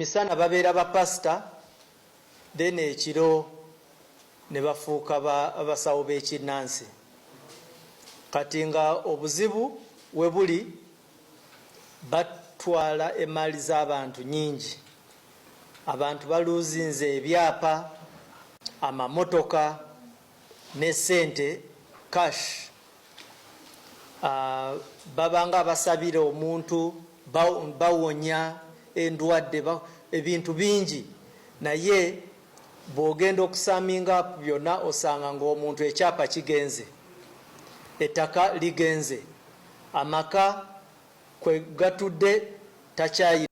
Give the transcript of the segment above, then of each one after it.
misana babeera ba pastor then ekiro ne bafuuka abasawo b'ekinnansi. Kati nga obuzibu we buli batwala emaali z'abantu nyingi, abantu baluuzinze ebyapa, amamotoka ne sente cash. Babanga basabira omuntu bawonya endwadde ebintu bingi, naye bw'ogenda okusaminga byonna osanga ng'omuntu ekyapa kigenze, ettaka ligenze, amaka kwe gatudde takyayi.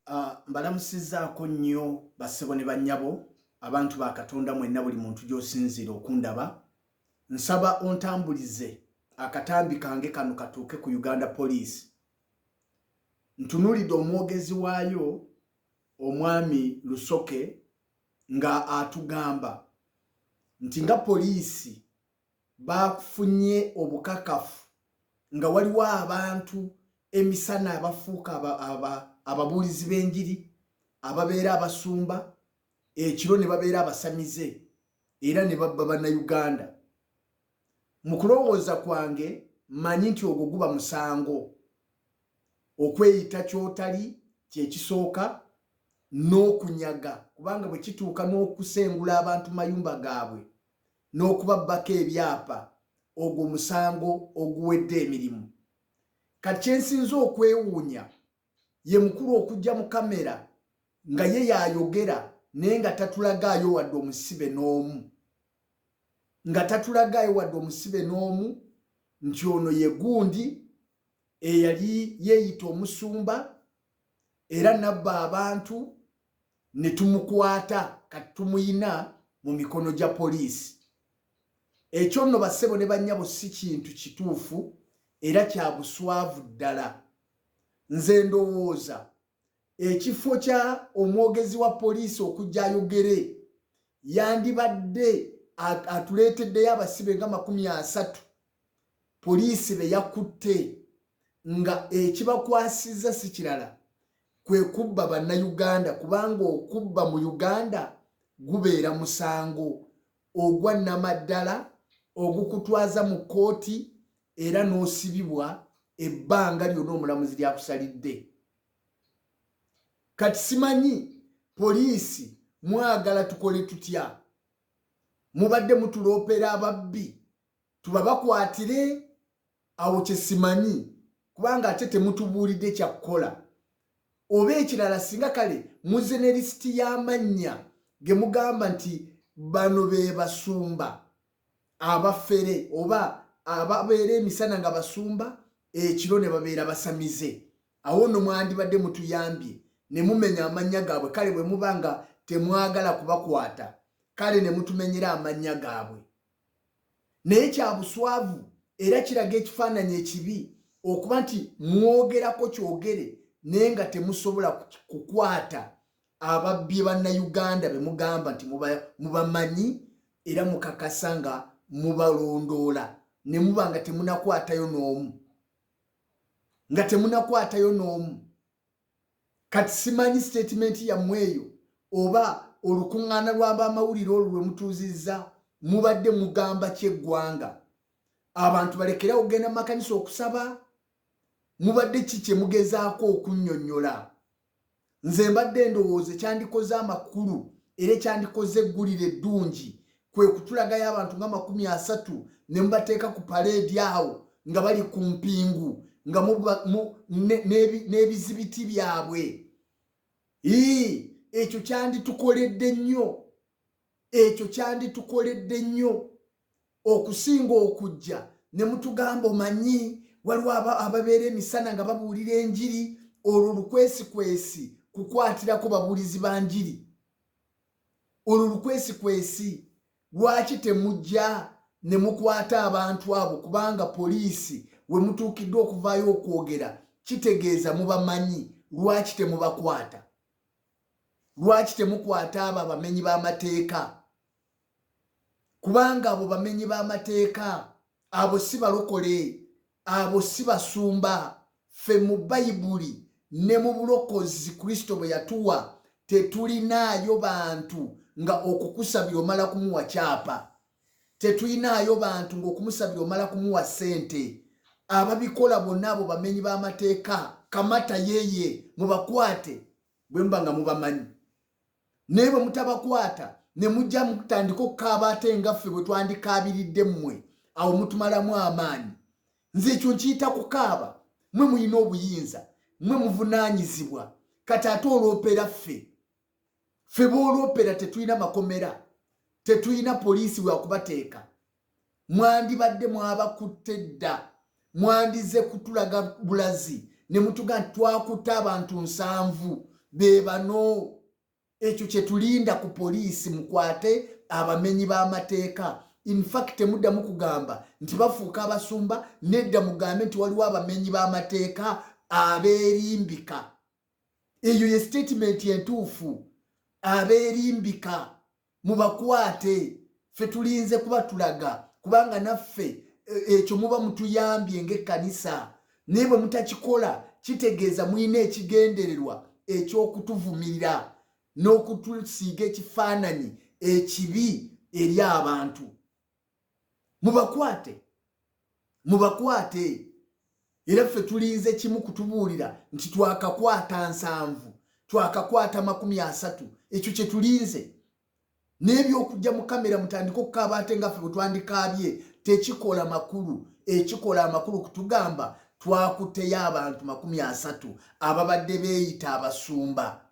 Mbalamusizaako nnyo bassebo ne bannyabo, abantu ba Katonda mwenna buli muntu gy'osinziira okundaba. Nsaba ontambulize akatambi kange kano katuuke ku Uganda Police. Ntunuulidde omwogezi waayo omwami Lusoke nga atugamba nti nga poliisi bafunye obukakafu nga waliwo abantu emisana abafuuka ababuulizi b'enjiri, ababeera abasumba, ekiro ne babeera abasamize era ne babba bannayuganda. Mu kulowooza kwange mmanyi nti ogwo guba musango. Okweyita kyotali kyekisooka, n'okunyaga, kubanga bwe kituuka n'okusengula abantu mayumba gaabwe n'okubabbako ebyapa, ogwo musango oguwedde emirimu. Kati kyensinza okwewuunya ye mukulu okujja mu kamera nga ye yayogera naye nga tatulagaayo wadde omusibe n'omu, nti ono ye gundi eyali yeeyita omusumba era nabba abantu ne tumukwata kati tumuyina mu mikono gya poliisi. Ekyo nno bassebo ne bannyabo si kintu kituufu era kya buswavu ddala. Nze ndowooza ekifo kya omwogezi wa poliisi okujja ayogere yandibadde atuleeteddeyo abasibe nga 30 poliisi be yakutte, nga ekibakwasizza si kirala kwe kubba bannayuganda, kubanga okubba mu Uganda gubeera musango ogwa nnamaddala ogukutwaza mu kkooti era n'osibibwa ebbanga lyonna omulamuzi lyakusalidde. Kati simanyi poliisi mwagala tukole tutya? Mubadde mutuloopera ababbi tubabakwatire? Awo kye simanyi, kubanga ate temutubuulidde kyakukola. Oba ekirala singa kale muze ne lisiti y'amannya ge mugamba nti bano be basumba abafere oba ababeera emisana nga basumba, ekiro ne babeera basamize. Awo nno mwandibadde mutuyambye ne mumenya amannya gaabwe. Kale bwe muba nga temwagala kubakwata, kale ne mutumenyera amannya gaabwe. Naye kya buswavu era kiraga ekifaananyi ekibi okuba nti mwogerako kyogere naye nga temusobola kukwata ababbi bannayuganda be mugamba nti mubamanyi era mukakasa nga mubalondoola, ne muba nga temunakwatayo n'omu. Kati simanyi statement yammwe eyo oba olukuŋŋaana lw'abamawulire olwo lwe mutuuzizza mubadde mugamba kyeggwanga abantu balekera okugenda mu makanisa okusaba? Mubadde ki kye mugezaako okunnyonnyola? Nze mbadde ndowooza kyandikoze amakulu era kyandikoze eggulire eddungi kwe kutulagayo abantu nga 30 ne mubateeka ku paleedi awo nga bali ku mpingu nga n'ebizibiti byabwe. Ekyo kyanditukoledde nnyo okusinga okujja ne mutugamba omanyi waliwo ababeera emisana nga babuulira enjiri, olwo lukwesikwesi kukwatirako babuulizi ba njiri. Olwo lukwesikwesi lwaki temujja ne mukwata abantu abo? Kubanga poliisi we mutuukiddwa okuvaayo okwogera kitegeeza mubamanyi. Lwaki temubakwata? Lwaki temukwata abo abamenyi b'amateeka? Kubanga abo bamenyi b'amateeka abo si balokole, abo si basumba. Ffe mu Bayibuli ne mu bulokozi Kristo bwe yatuwa tetulinayo bantu nga okukusabira omala kumuwa kyapa, tetulinayo bantu nga okumusabira omala kumuwa sente. Ababikola bonna abo bamenyi b'amateeka, kamata yeye mubakwate bwe mba nga mubamanyi. Naye bwe mutabakwata ne mujja mutandika okukaaba ate nga ffe bwe twandikaabiridde mmwe, awo mutumalamu amaanyi. Nze ekyo nkiyita kukaaba. Mmwe mulina obuyinza, mmwe muvunaanyizibwa. Kati ate olwopera ffe boolwopera tetulina makomera, tetulina poliisi wakubateeka. Mwandibadde mwabakutte dda, mwandize kutulaga bulazi ne mutuga twakutte abantu 7 be bano. Ekyo kye tulinda ku poliisi, mukwate abamenyi b'amateeka. In fact muddamu kugamba nti bafuuka abasumba, nedda mugambe nti waliwo abamenyi b'amateeka abeerimbika. Eyo ye statement entuufu. Abeerimbika mubakwate, ffe tulinze kubatulaga kubanga naffe ekyo muba mutuyambye ng'ekkanisa. Naye bwe mutakikola kitegeeza mulina ekigendererwa ekyokutuvumirira n'okutusiiga ekifaananyi ekibi eri abantu. Mubakwate. Era ffe tulinze kimu kutubuulira nti twakakwata 7, twakakwata 30. Ekyo kye tulinze. N'ebyokujja mu kamera mutandika okukaaba ate nga ffe bwe twandikaabye tekikola makulu. Ekikola amakulu kutugamba twakuteyo abantu 30 ababadde beeyita abasumba.